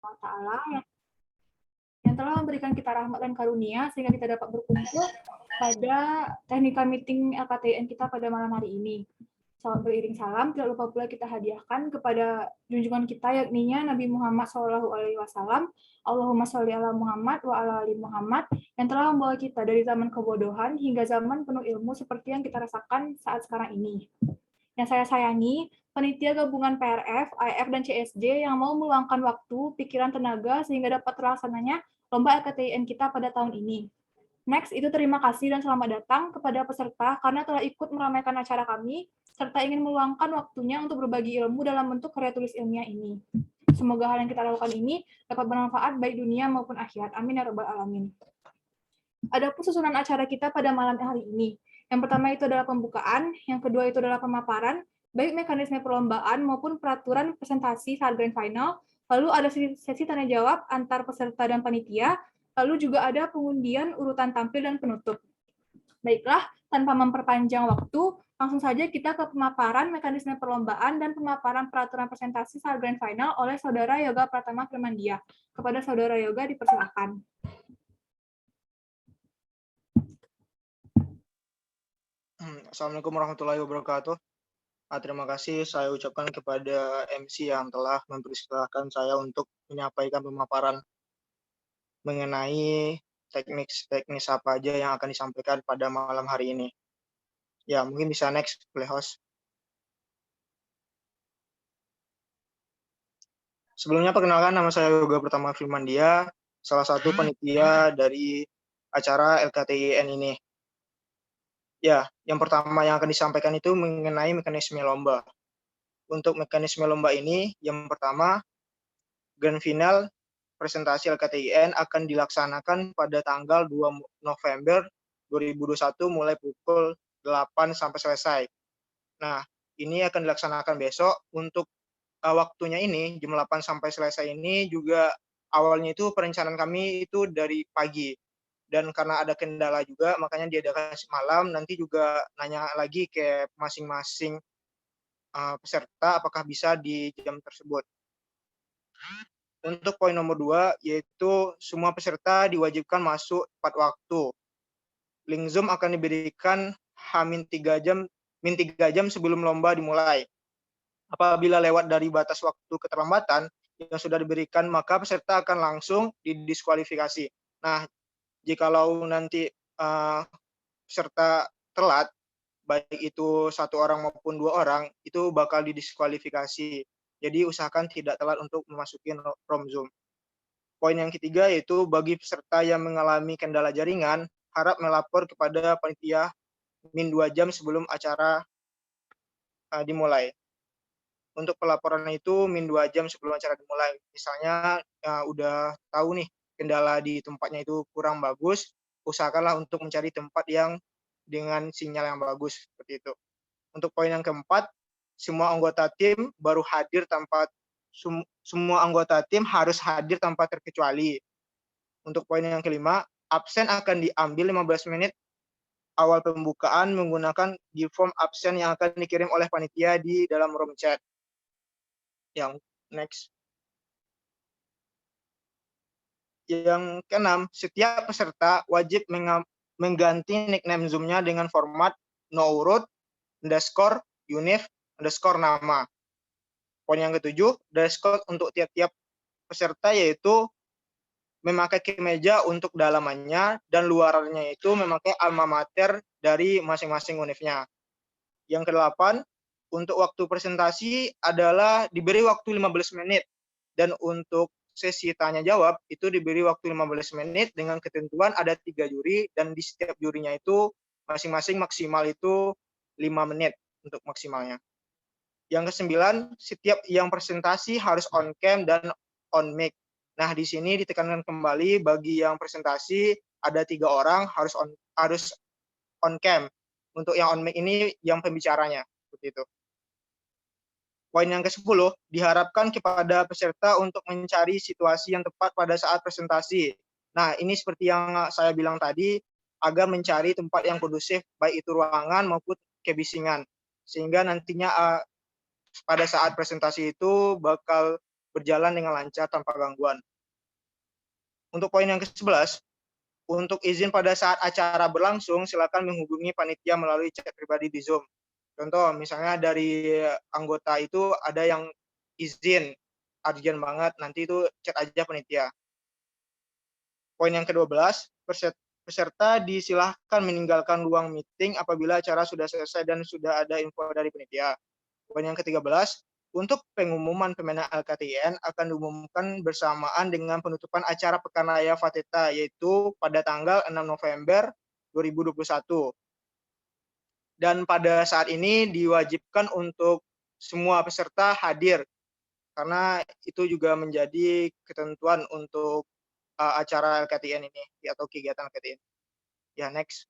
wa Ta'ala yang telah memberikan kita rahmat dan karunia sehingga kita dapat berkumpul pada teknika meeting LKTN kita pada malam hari ini. Salam beriring salam, tidak lupa pula kita hadiahkan kepada junjungan kita yakninya Nabi Muhammad SAW. Allahumma sholli ala Muhammad wa ala ali Muhammad yang telah membawa kita dari zaman kebodohan hingga zaman penuh ilmu seperti yang kita rasakan saat sekarang ini. Yang saya sayangi, panitia gabungan PRF, AF, dan CSJ yang mau meluangkan waktu, pikiran, tenaga sehingga dapat terlaksananya lomba LKTIN kita pada tahun ini. Next, itu terima kasih dan selamat datang kepada peserta karena telah ikut meramaikan acara kami, serta ingin meluangkan waktunya untuk berbagi ilmu dalam bentuk karya tulis ilmiah ini. Semoga hal yang kita lakukan ini dapat bermanfaat baik dunia maupun akhirat. Amin ya rabbal alamin. Adapun susunan acara kita pada malam hari ini. Yang pertama itu adalah pembukaan, yang kedua itu adalah pemaparan, baik mekanisme perlombaan maupun peraturan presentasi saat grand final, lalu ada sesi tanya jawab antar peserta dan panitia, lalu juga ada pengundian urutan tampil dan penutup. Baiklah, tanpa memperpanjang waktu, langsung saja kita ke pemaparan mekanisme perlombaan dan pemaparan peraturan presentasi saat grand final oleh Saudara Yoga Pratama Firmandia. Kepada Saudara Yoga dipersilakan. Assalamualaikum warahmatullahi wabarakatuh. Terima kasih saya ucapkan kepada MC yang telah mempersilahkan saya untuk menyampaikan pemaparan mengenai teknis apa aja yang akan disampaikan pada malam hari ini. Ya, mungkin bisa next, play host. Sebelumnya perkenalkan, nama saya Yoga Pratama Firmandia, salah satu panitia dari acara LKTIN ini. Ya, yang pertama yang akan disampaikan itu mengenai mekanisme lomba. Untuk mekanisme lomba ini, yang pertama, grand final presentasi LKTIN akan dilaksanakan pada tanggal 2 November 2021 mulai pukul 8 sampai selesai. Nah, ini akan dilaksanakan besok. Untuk waktunya ini, jam 8 sampai selesai ini juga awalnya itu perencanaan kami itu dari pagi. Dan karena ada kendala juga, makanya diadakan malam. Nanti juga nanya lagi ke masing-masing peserta apakah bisa di jam tersebut. Untuk poin nomor 2, yaitu semua peserta diwajibkan masuk tepat waktu. Link Zoom akan diberikan H-3 jam sebelum lomba dimulai. Apabila lewat dari batas waktu keterlambatan yang sudah diberikan, maka peserta akan langsung didiskualifikasi. Nah, jikalau nanti peserta telat, baik itu 1 orang maupun 2 orang, itu bakal didiskualifikasi. Jadi usahakan tidak telat untuk memasuki room Zoom. Poin yang ketiga yaitu bagi peserta yang mengalami kendala jaringan, harap melapor kepada panitia -2 jam sebelum acara dimulai. Untuk pelaporan itu -2 jam sebelum acara dimulai. Misalnya udah tahu nih kendala di tempatnya itu kurang bagus, usahakanlah untuk mencari tempat yang dengan sinyal yang bagus seperti itu. Untuk poin yang keempat, semua anggota tim baru hadir tanpa semua anggota tim harus hadir tanpa terkecuali. Untuk poin yang kelima, absen akan diambil 15 menit awal pembukaan menggunakan di form absen yang akan dikirim oleh panitia di dalam room chat. Yang next. Yang keenam, setiap peserta wajib mengganti nickname Zoom-nya dengan format no_urut, _univ, _nama. Poin yang ketujuh, dress code untuk tiap-tiap peserta yaitu memakai kemeja untuk dalamannya dan luarannya itu memakai alma mater dari masing-masing univnya. Yang kedelapan, untuk waktu presentasi adalah diberi waktu 15 menit dan untuk sesi tanya jawab itu diberi waktu 15 menit dengan ketentuan ada 3 juri dan di setiap jurinya itu masing-masing maksimal itu 5 menit untuk maksimalnya. Yang kesembilan, setiap yang presentasi harus on cam dan on mic. Nah, di sini ditekankan kembali bagi yang presentasi ada 3 orang harus on cam. Untuk yang on mic ini yang pembicaranya, seperti itu. Poin yang ke-10, diharapkan kepada peserta untuk mencari situasi yang tepat pada saat presentasi. Nah, ini seperti yang saya bilang tadi, agar mencari tempat yang kondusif, baik itu ruangan maupun kebisingan. Sehingga nantinya pada saat presentasi itu bakal berjalan dengan lancar tanpa gangguan. Untuk poin yang ke-11, untuk izin pada saat acara berlangsung, silakan menghubungi panitia melalui chat pribadi di Zoom. Contoh, misalnya dari anggota itu ada yang izin, urgent banget, nanti itu chat aja panitia. Poin yang ke-12, peserta disilahkan meninggalkan ruang meeting apabila acara sudah selesai dan sudah ada info dari panitia. Poin yang ke-13, untuk pengumuman pemenang LKTN akan diumumkan bersamaan dengan penutupan acara Pekan Raya Fateta, yaitu pada tanggal 6 November 2021. Dan pada saat ini diwajibkan untuk semua peserta hadir, karena itu juga menjadi ketentuan untuk acara LKTN ini, atau kegiatan LKTN. Ya, next.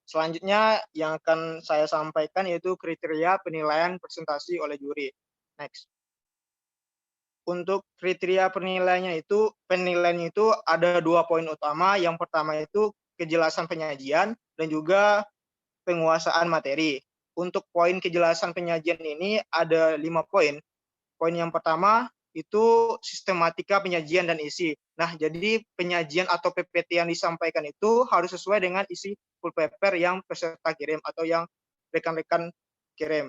Selanjutnya yang akan saya sampaikan yaitu kriteria penilaian presentasi oleh juri. Next. Untuk kriteria penilaiannya itu ada 2 poin utama. Yang pertama itu kejelasan penyajian dan juga penguasaan materi. Untuk poin kejelasan penyajian ini ada 5 poin. Poin yang pertama itu sistematika penyajian dan isi. Nah, jadi penyajian atau PPT yang disampaikan itu harus sesuai dengan isi full paper yang peserta kirim atau yang rekan-rekan kirim.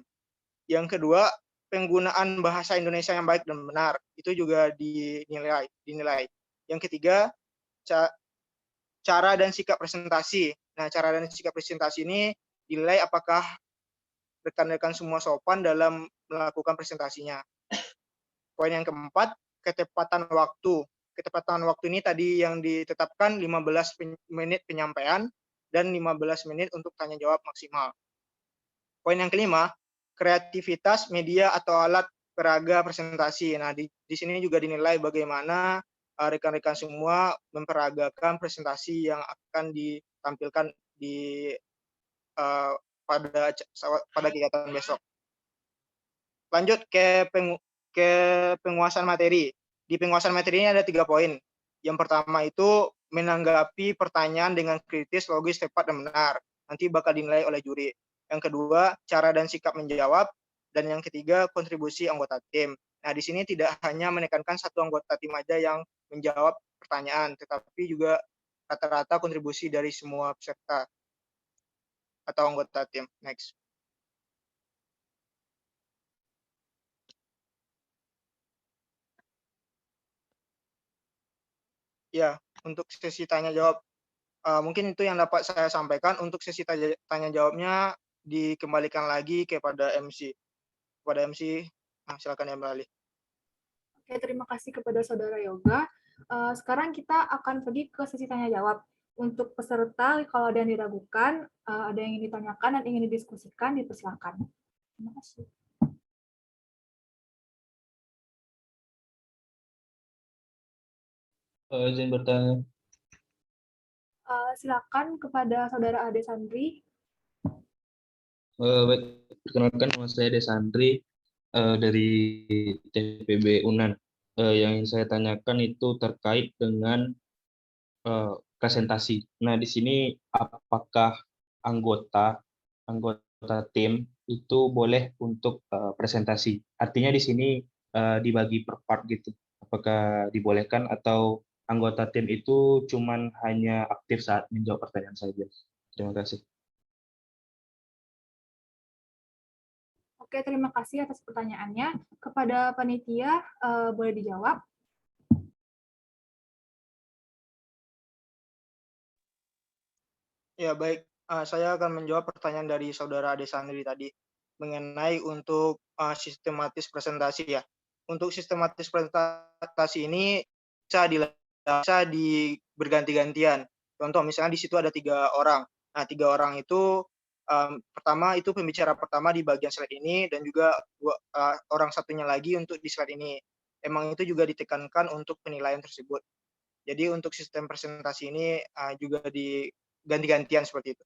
Yang kedua, penggunaan bahasa Indonesia yang baik dan benar. Itu juga dinilai. Yang ketiga, cara dan sikap presentasi. Nah, cara dan sikap presentasi ini dinilai apakah rekan-rekan semua sopan dalam melakukan presentasinya. Poin yang keempat, ketepatan waktu. Ketepatan waktu ini tadi yang ditetapkan 15 menit penyampaian dan 15 menit untuk tanya jawab maksimal. Poin yang kelima, kreativitas media atau alat peraga presentasi. Nah, di sini juga dinilai bagaimana rekan-rekan semua memperagakan presentasi yang akan ditampilkan di pada kegiatan besok. Lanjut ke penguasaan materi. Di penguasaan materi ini ada 3 poin. Yang pertama itu menanggapi pertanyaan dengan kritis, logis, tepat, dan benar. Nanti bakal dinilai oleh juri. Yang kedua, cara dan sikap menjawab. Dan yang ketiga, kontribusi anggota tim. Nah, di sini tidak hanya menekankan satu anggota tim aja yang menjawab pertanyaan, tetapi juga rata-rata kontribusi dari semua peserta atau anggota tim. Next. Ya, untuk sesi tanya jawab, mungkin itu yang dapat saya sampaikan. Untuk sesi tanya jawabnya dikembalikan lagi kepada MC. Kepada MC, silakan yang beralih. Oke, terima kasih kepada Saudara Yoga. Sekarang kita akan pergi ke sesi tanya jawab. Untuk peserta, kalau ada yang diragukan, ada yang ingin ditanyakan dan ingin didiskusikan, dipersilakan. Terima kasih. Izin bertanya. Silakan kepada Saudara Ade Sandri. Baik, perkenalkan nama saya Desandri dari TPB UNAN. Yang ingin saya tanyakan itu terkait dengan presentasi. Nah, di sini apakah anggota tim itu boleh untuk presentasi? Artinya di sini dibagi per part gitu. Apakah dibolehkan atau anggota tim itu cuman hanya aktif saat menjawab pertanyaan saja? Terima kasih. Oke, terima kasih atas pertanyaannya. Kepada panitia, boleh dijawab. Ya, baik. Saya akan menjawab pertanyaan dari Saudara Ade Sandri tadi mengenai untuk sistematis presentasi ya. Untuk sistematis presentasi ini bisa berganti-gantian. Contoh misalnya di situ ada 3 orang. Nah, 3 orang itu pertama itu pembicara pertama di bagian slide ini dan juga orang satunya lagi untuk di slide ini. Emang itu juga ditekankan untuk penilaian tersebut. Jadi untuk sistem presentasi ini juga ganti-gantian seperti itu.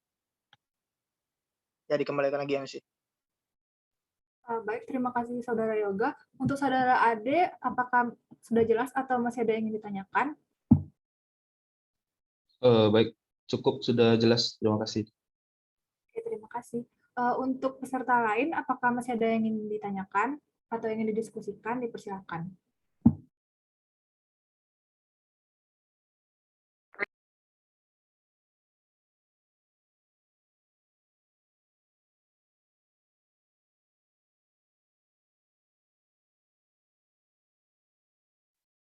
Ya, dikembalikan lagi MC. Baik, terima kasih Saudara Yoga. Untuk Saudara Ade, apakah sudah jelas atau masih ada yang ingin ditanyakan? Baik, cukup sudah jelas. Terima kasih. Oke, terima kasih. Untuk peserta lain, apakah masih ada yang ingin ditanyakan? atau yang ingin didiskusikan, dipersilakan.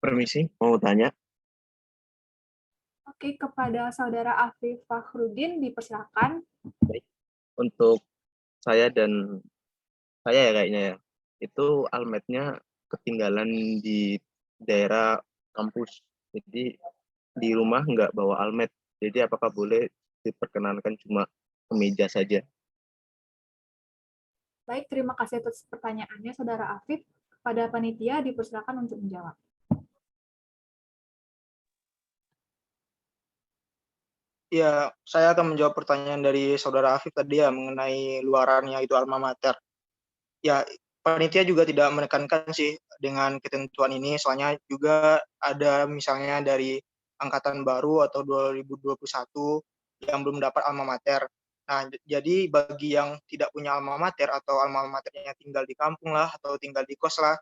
Permisi, mau tanya. Oke, kepada Saudara Afif Fakhrudin, dipersilakan. Untuk saya dan saya ya kayaknya ya, itu almetnya ketinggalan di daerah kampus. Jadi di rumah nggak bawa almet. Jadi apakah boleh diperkenankan cuma kemeja saja? Baik, terima kasih atas pertanyaannya, Saudara Afif. Pada panitia, dipersilakan untuk menjawab. Ya, saya akan menjawab pertanyaan dari Saudara Afif tadi ya mengenai luarannya itu alma mater. Ya, panitia juga tidak menekankan sih dengan ketentuan ini, soalnya juga ada misalnya dari angkatan baru atau 2021 yang belum dapat alma mater. Nah, jadi bagi yang tidak punya alma mater atau alma maternya tinggal di kampung lah atau tinggal di kos lah,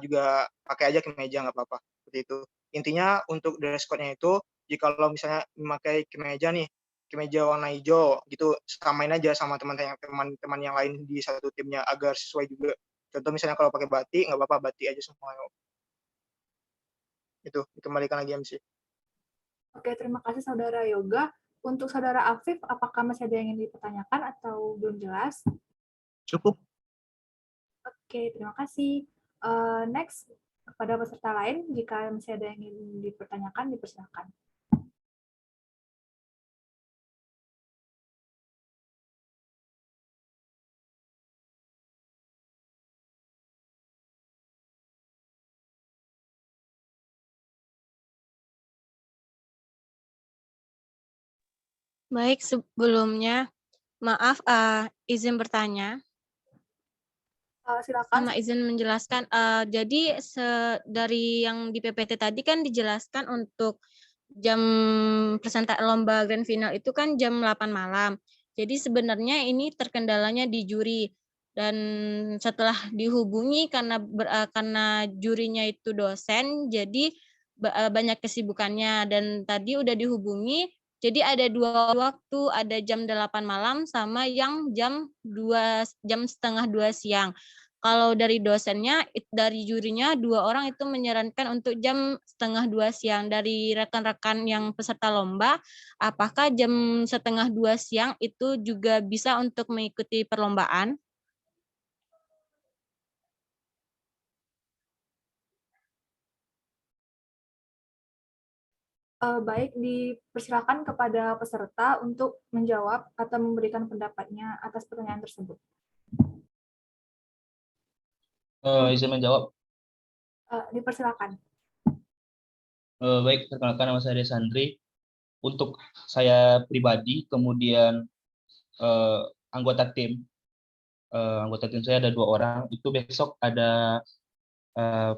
juga pakai aja kemeja nggak apa-apa. Seperti itu. Intinya untuk dress code-nya itu, jika kalau misalnya memakai kemeja nih, kemeja warna hijau gitu, samain aja sama teman-teman yang lain di satu timnya agar sesuai juga. Contoh misalnya kalau pakai batik nggak apa-apa, batik aja semua. Itu dikembalikan lagi MC. Oke, terima kasih Saudara Yoga. Untuk Saudara Afif, apakah masih ada yang ingin dipertanyakan atau belum jelas? Cukup. Oke, terima kasih. Next, kepada peserta lain, jika masih ada yang ingin dipertanyakan, dipersilakan. Baik, sebelumnya maaf izin bertanya Silakan. sama izin menjelaskan. Jadi dari yang di PPT tadi kan dijelaskan untuk jam presentasi lomba grand final itu kan jam 8 malam. Jadi sebenarnya ini terkendalanya di juri dan setelah dihubungi karena jurinya itu dosen, jadi banyak kesibukannya dan tadi udah dihubungi. Jadi ada dua waktu, ada jam 8 malam sama yang jam setengah 2 siang. Kalau dari dosennya, dari jurinya 2 orang itu menyarankan untuk jam setengah 2 siang. Dari rekan-rekan yang peserta lomba, apakah jam setengah 2 siang itu juga bisa untuk mengikuti perlombaan? Baik, dipersilakan kepada peserta untuk menjawab atau memberikan pendapatnya atas pertanyaan tersebut. Izin menjawab. Dipersilakan. Baik, perkenalkan nama saya Desandri. Untuk saya pribadi, kemudian anggota tim saya ada 2 orang. Itu besok ada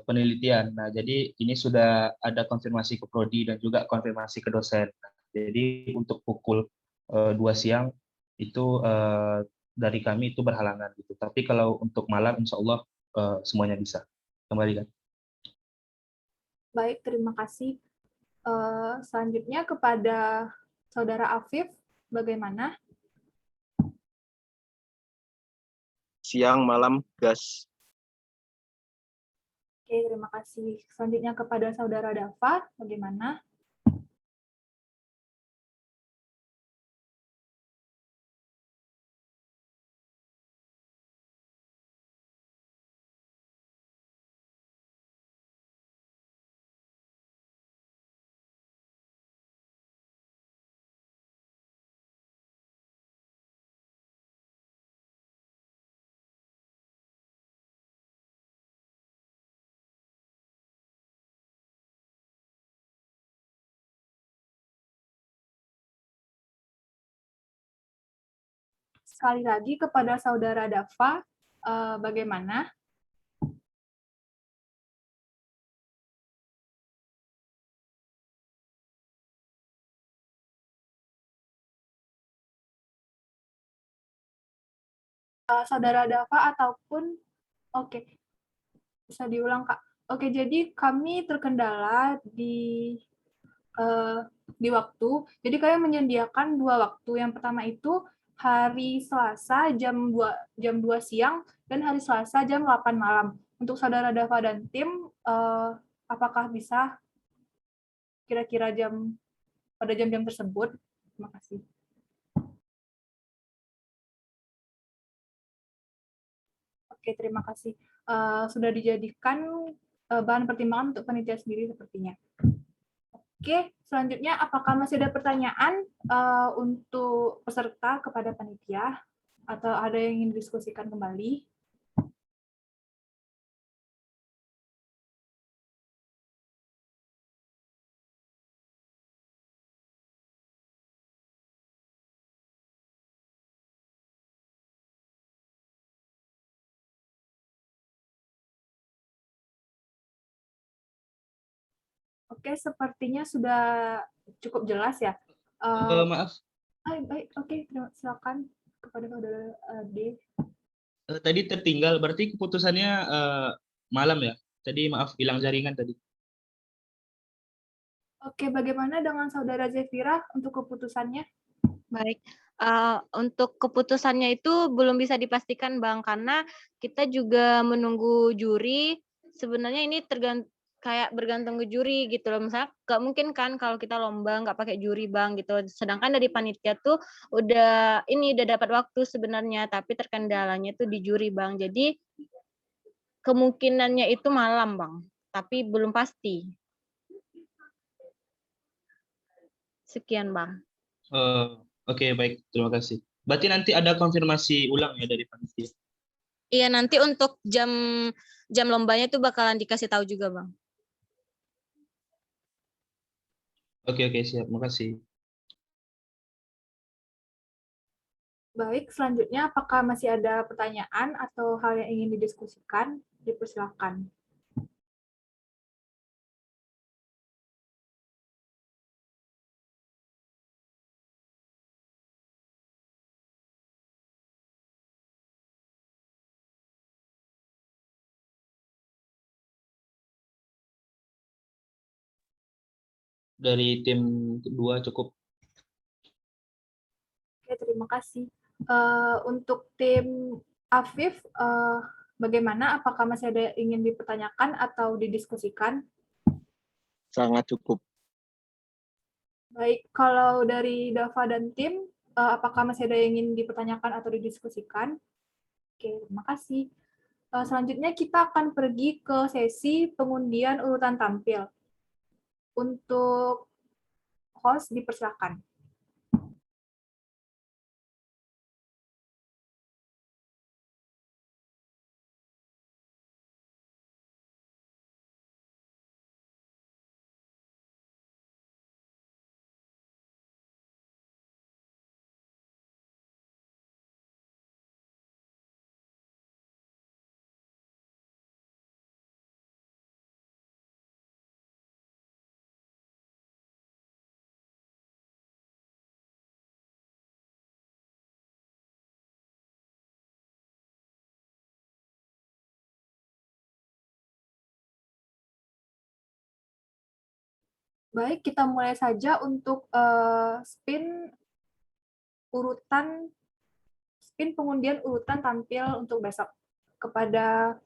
penelitian. Nah, jadi ini sudah ada konfirmasi ke prodi dan juga konfirmasi ke dosen. Nah, jadi untuk pukul 2 siang itu dari kami itu berhalangan gitu. Tapi kalau untuk malam, insya Allah semuanya bisa. Kembalikan. Baik, terima kasih. Selanjutnya kepada Saudara Afif, bagaimana? Siang, malam, gas. Oke, terima kasih. Selanjutnya kepada Saudara Dava, bagaimana? Sekali lagi kepada Saudara Dava, bagaimana? Saudara Dava ataupun oke. bisa diulang, Kak. Oke, jadi kami terkendala di waktu. Jadi kami menyediakan 2 waktu. Yang pertama itu hari Selasa jam 2 siang dan hari Selasa jam 8 malam. Untuk saudara Dava dan tim, apakah bisa kira-kira pada jam-jam tersebut? Terima kasih. Oke, terima kasih. Sudah dijadikan bahan pertimbangan untuk panitia sendiri sepertinya. Oke, selanjutnya apakah masih ada pertanyaan untuk peserta kepada panitia atau ada yang ingin didiskusikan kembali? Oke, sepertinya sudah cukup jelas ya. Maaf, Baik, oke, silakan kepada saudara D. tadi tertinggal, berarti keputusannya malam ya? Tadi maaf, hilang jaringan tadi. Oke, bagaimana dengan saudara Zefira untuk keputusannya? Baik, untuk keputusannya itu belum bisa dipastikan, Bang, karena kita juga menunggu juri. Sebenarnya ini kayak bergantung ke juri gitu loh. Misalnya nggak mungkin kan kalau kita lomba nggak pakai juri, Bang, gitu. Sedangkan dari panitia tuh udah dapat waktu sebenarnya, tapi terkendalanya tuh di juri, Bang. Jadi kemungkinannya itu malam, Bang, tapi belum pasti. Sekian, Bang. Oke, baik, terima kasih. Berarti nanti ada konfirmasi ulang ya dari panitia. Iya, nanti untuk jam lombanya tuh bakalan dikasih tahu juga, Bang. Oke, siap. Makasih. Baik, selanjutnya apakah masih ada pertanyaan atau hal yang ingin didiskusikan? Dipersilakan. Dari tim kedua cukup. Oke, terima kasih. Untuk tim Afif, bagaimana? Apakah masih ada yang ingin dipertanyakan atau didiskusikan? Sangat cukup. Baik, kalau dari Dava dan tim, apakah masih ada yang ingin dipertanyakan atau didiskusikan? Oke, terima kasih. Selanjutnya kita akan pergi ke sesi pengundian urutan tampil. Untuk host dipersilakan. Baik, kita mulai saja untuk spin pengundian urutan tampil untuk besok. Kepada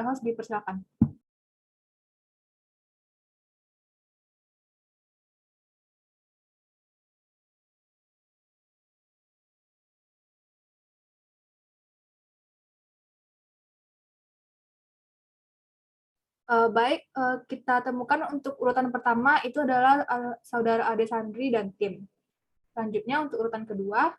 host dipersilakan. Baik, kita temukan untuk urutan pertama itu adalah saudara Ade Sandri dan tim. Selanjutnya untuk urutan kedua,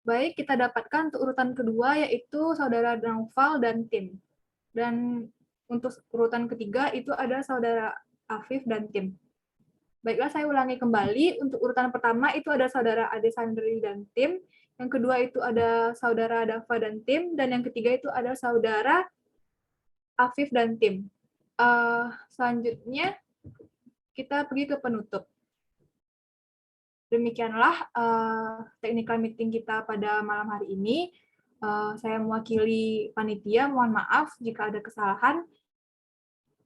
baik, kita dapatkan untuk urutan kedua yaitu saudara Naufal dan tim. Dan untuk urutan ketiga itu ada saudara Afif dan tim. Baiklah, saya ulangi kembali. Untuk urutan pertama itu ada saudara Ade Sandri dan tim. Yang kedua itu ada saudara Dava dan tim. Dan yang ketiga itu ada saudara Afif, dan tim. Selanjutnya, kita pergi ke penutup. Demikianlah technical meeting kita pada malam hari ini. Saya mewakili panitia, mohon maaf jika ada kesalahan.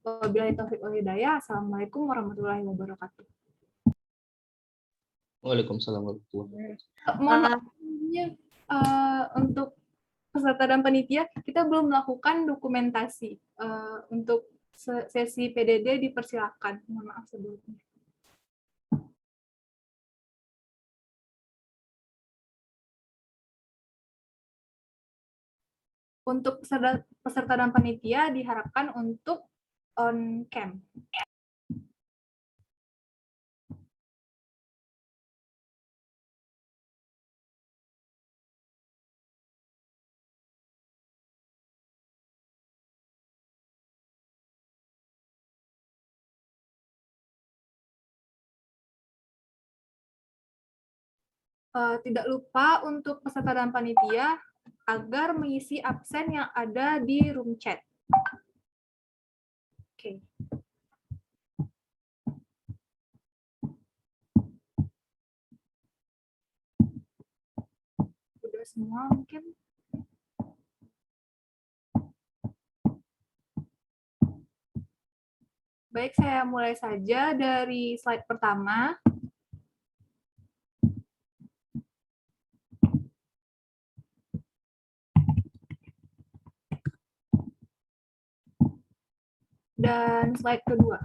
Wabillahi taufiq wal hidayah. Assalamualaikum warahmatullahi wabarakatuh. Waalaikumsalam warahmatullahi wabarakatuh. Mohon maaf, untuk peserta dan panitia, kita belum melakukan dokumentasi. Untuk sesi PDD dipersilakan. Mohon maaf sebelumnya. Untuk peserta dan panitia diharapkan untuk on cam. Tidak lupa untuk peserta dan panitia agar mengisi absen yang ada di room chat. Oke. Udah semua mungkin. Baik, saya mulai saja dari slide pertama. Dan slide kedua.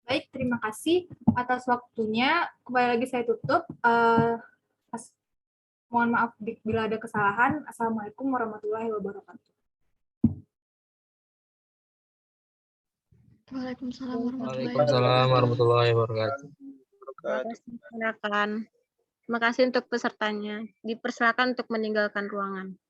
Baik, terima kasih atas waktunya. Kembali lagi saya tutup. Mohon maaf bila ada kesalahan. Assalamualaikum warahmatullahi wabarakatuh. Waalaikumsalam warahmatullahi wabarakatuh. Silakan. Terima kasih untuk pesertanya. Dipersilakan untuk meninggalkan ruangan.